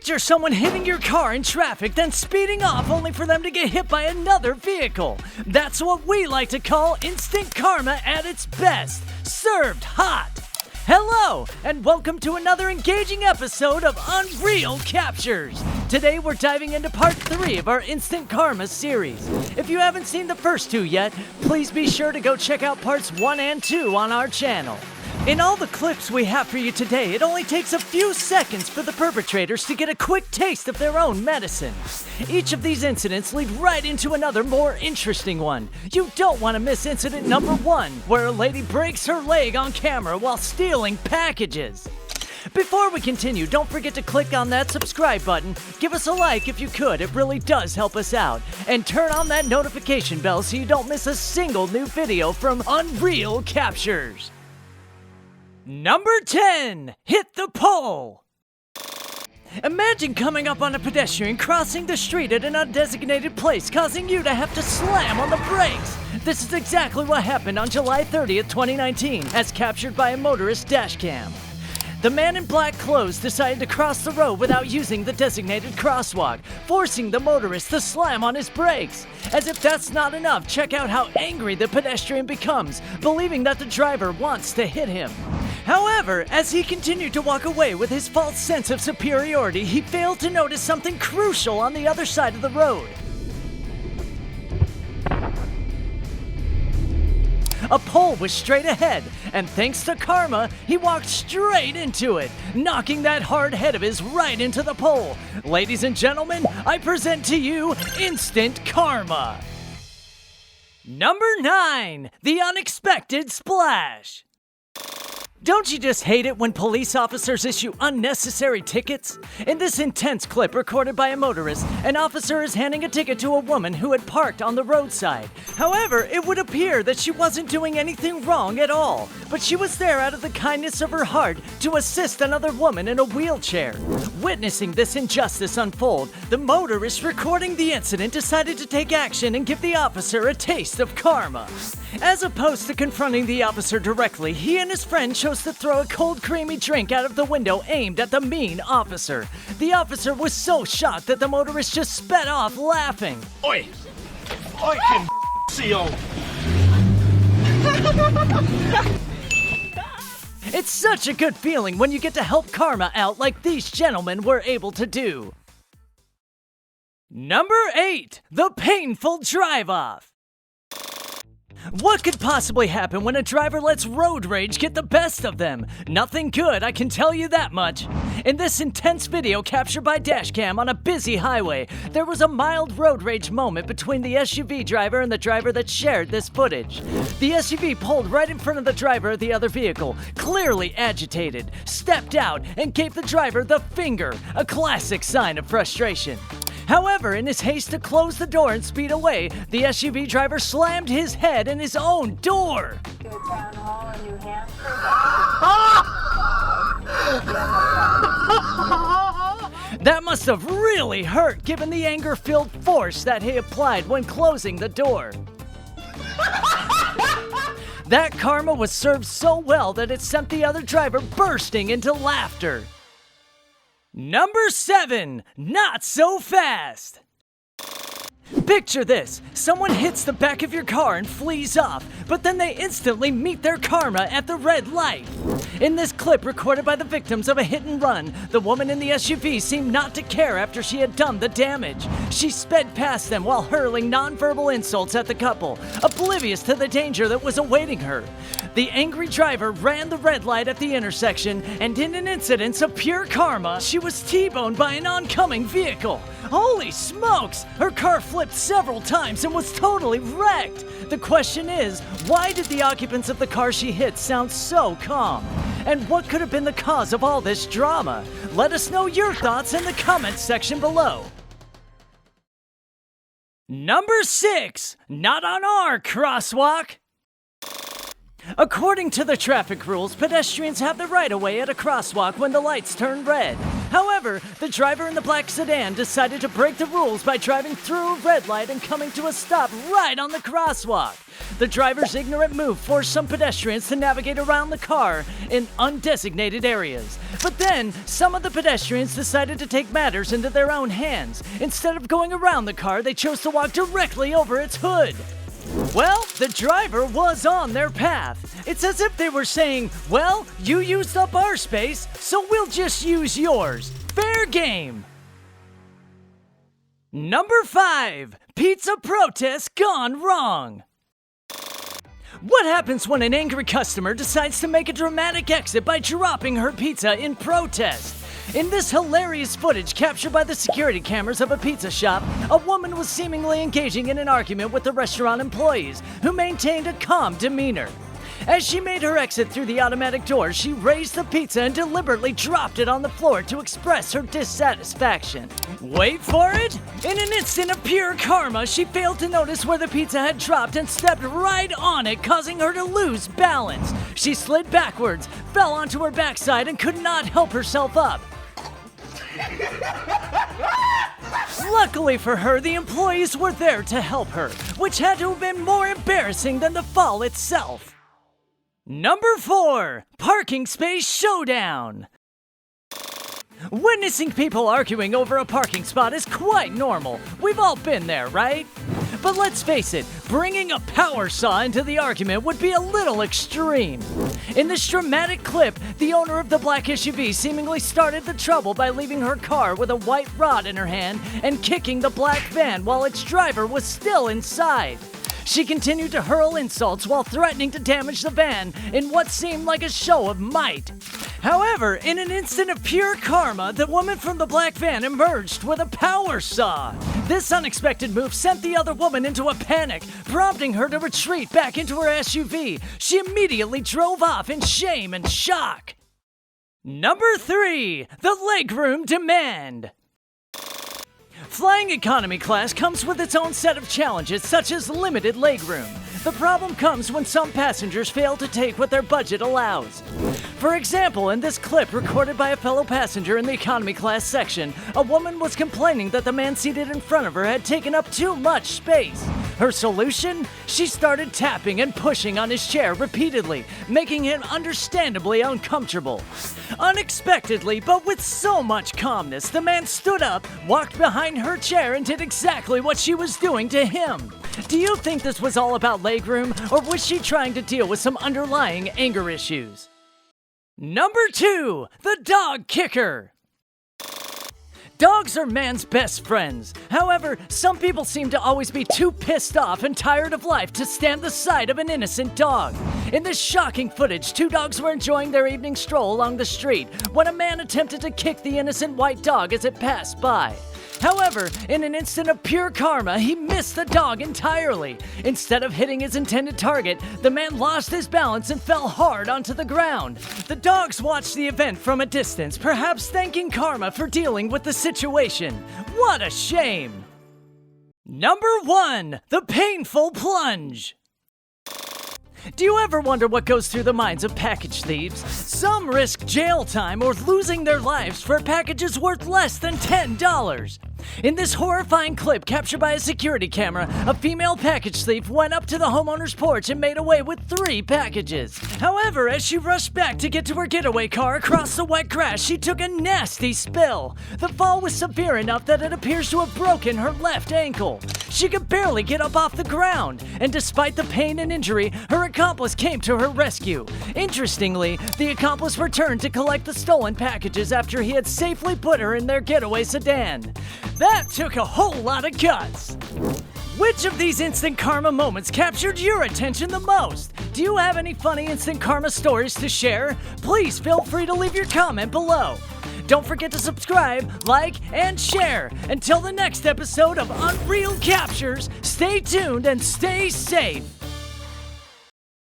Picture someone hitting your car in traffic, then speeding off only for them to get hit by another vehicle. That's what we like to call instant karma at its best, served hot. Hello, and welcome to another engaging episode of Unreal Captures. Today we're diving into part 3 of our Instant Karma series. If you haven't seen the first 2 yet, please be sure to go check out parts 1 and 2 on our channel. In all the clips we have for you today, it only takes a few seconds for the perpetrators to get a quick taste of their own medicine. Each of these incidents lead right into another more interesting one. You don't want to miss incident number 1, where a lady breaks her leg on camera while stealing packages. Before we continue, don't forget to click on that subscribe button, give us a like if you could, it really does help us out, and turn on that notification bell so you don't miss a single new video from Unreal Captures. Number 10, hit the pole. Imagine coming up on a pedestrian crossing the street at an undesignated place, causing you to have to slam on the brakes. This is exactly what happened on July 30th, 2019, as captured by a motorist dash cam. The man in black clothes decided to cross the road without using the designated crosswalk, forcing the motorist to slam on his brakes. As if that's not enough, check out how angry the pedestrian becomes, believing that the driver wants to hit him. However, as he continued to walk away with his false sense of superiority, he failed to notice something crucial on the other side of the road. A pole was straight ahead, and thanks to karma, he walked straight into it, knocking that hard head of his right into the pole. Ladies and gentlemen, I present to you Instant Karma. Number 9, the unexpected splash. Don't you just hate it when police officers issue unnecessary tickets? In this intense clip recorded by a motorist, an officer is handing a ticket to a woman who had parked on the roadside. However, it would appear that she wasn't doing anything wrong at all, but she was there out of the kindness of her heart to assist another woman in a wheelchair. Witnessing this injustice unfold, the motorist recording the incident decided to take action and give the officer a taste of karma. As opposed to confronting the officer directly, he and his friend chose to throw a cold, creamy drink out of the window aimed at the mean officer. The officer was so shocked that the motorist just sped off laughing. Oi! I can see-o! It's such a good feeling when you get to help karma out like these gentlemen were able to do. Number 8, the painful drive-off. What could possibly happen when a driver lets road rage get the best of them? Nothing good, I can tell you that much. In this intense video captured by dashcam on a busy highway, there was a mild road rage moment between the SUV driver and the driver that shared this footage. The SUV pulled right in front of the driver of the other vehicle, clearly agitated, stepped out, and gave the driver the finger, a classic sign of frustration. However, in his haste to close the door and speed away, the SUV driver slammed his head in his own door. To a town hall in New Hampshire. That must have really hurt given the anger-filled force that he applied when closing the door. That karma was served so well that it sent the other driver bursting into laughter. Number 7, not so fast. Picture this, someone hits the back of your car and flees off, but then they instantly meet their karma at the red light. In this clip recorded by the victims of a hit and run, the woman in the SUV seemed not to care after she had done the damage. She sped past them while hurling nonverbal insults at the couple, oblivious to the danger that was awaiting her. The angry driver ran the red light at the intersection, and in an incident of pure karma, she was T-boned by an oncoming vehicle. Holy smokes! Her car flipped several times and was totally wrecked. The question is, why did the occupants of the car she hit sound so calm? And what could have been the cause of all this drama? Let us know your thoughts in the comments section below. Number 6, not on our crosswalk. According to the traffic rules, pedestrians have the right-of-way at a crosswalk when the lights turn red. However, the driver in the black sedan decided to break the rules by driving through a red light and coming to a stop right on the crosswalk. The driver's ignorant move forced some pedestrians to navigate around the car in undesignated areas. But then, some of the pedestrians decided to take matters into their own hands. Instead of going around the car, they chose to walk directly over its hood. Well, the driver was on their path. It's as if they were saying, well, you used up our space, so we'll just use yours. Fair game. Number 5. Pizza protest gone wrong. What happens when an angry customer decides to make a dramatic exit by dropping her pizza in protest? In this hilarious footage captured by the security cameras of a pizza shop, a woman was seemingly engaging in an argument with the restaurant employees, who maintained a calm demeanor. As she made her exit through the automatic door, she raised the pizza and deliberately dropped it on the floor to express her dissatisfaction. Wait for it! In an instant of pure karma, she failed to notice where the pizza had dropped and stepped right on it, causing her to lose balance. She slid backwards, fell onto her backside, and could not help herself up. Luckily for her, the employees were there to help her, which had to have been more embarrassing than the fall itself. Number 4. Parking space showdown. Witnessing people arguing over a parking spot is quite normal. We've all been there, right? But let's face it, bringing a power saw into the argument would be a little extreme. In this dramatic clip, the owner of the black SUV seemingly started the trouble by leaving her car with a white rod in her hand and kicking the black van while its driver was still inside. She continued to hurl insults while threatening to damage the van in what seemed like a show of might. However, in an instant of pure karma, the woman from the black van emerged with a power saw. This unexpected move sent the other woman into a panic, prompting her to retreat back into her SUV. She immediately drove off in shame and shock. Number 3. The legroom demand. Flying economy class comes with its own set of challenges, such as limited legroom. The problem comes when some passengers fail to take what their budget allows. For example, in this clip recorded by a fellow passenger in the economy class section, a woman was complaining that the man seated in front of her had taken up too much space. Her solution? She started tapping and pushing on his chair repeatedly, making him understandably uncomfortable. Unexpectedly, but with so much calmness, the man stood up, walked behind her chair, and did exactly what she was doing to him. Do you think this was all about legroom, or was she trying to deal with some underlying anger issues? Number 2. The dog kicker. Dogs are man's best friends. However, some people seem to always be too pissed off and tired of life to stand the sight of an innocent dog. In this shocking footage, 2 dogs were enjoying their evening stroll along the street when a man attempted to kick the innocent white dog as it passed by. However, in an instant of pure karma, he missed the dog entirely. Instead of hitting his intended target, the man lost his balance and fell hard onto the ground. The dogs watched the event from a distance, perhaps thanking karma for dealing with the situation. What a shame! Number 1. The painful plunge. Do you ever wonder what goes through the minds of package thieves? Some risk jail time or losing their lives for packages worth less than $10. In this horrifying clip captured by a security camera, a female package thief went up to the homeowner's porch and made away with 3 packages. However, as she rushed back to get to her getaway car across the wet grass, she took a nasty spill. The fall was severe enough that it appears to have broken her left ankle. She could barely get up off the ground, and despite the pain and injury, her accomplice came to her rescue. Interestingly, the accomplice returned to collect the stolen packages after he had safely put her in their getaway sedan. That took a whole lot of guts. Which of these instant karma moments captured your attention the most? Do you have any funny instant karma stories to share? Please feel free to leave your comment below. Don't forget to subscribe, like, and share. Until the next episode of Unreal Captures, stay tuned and stay safe.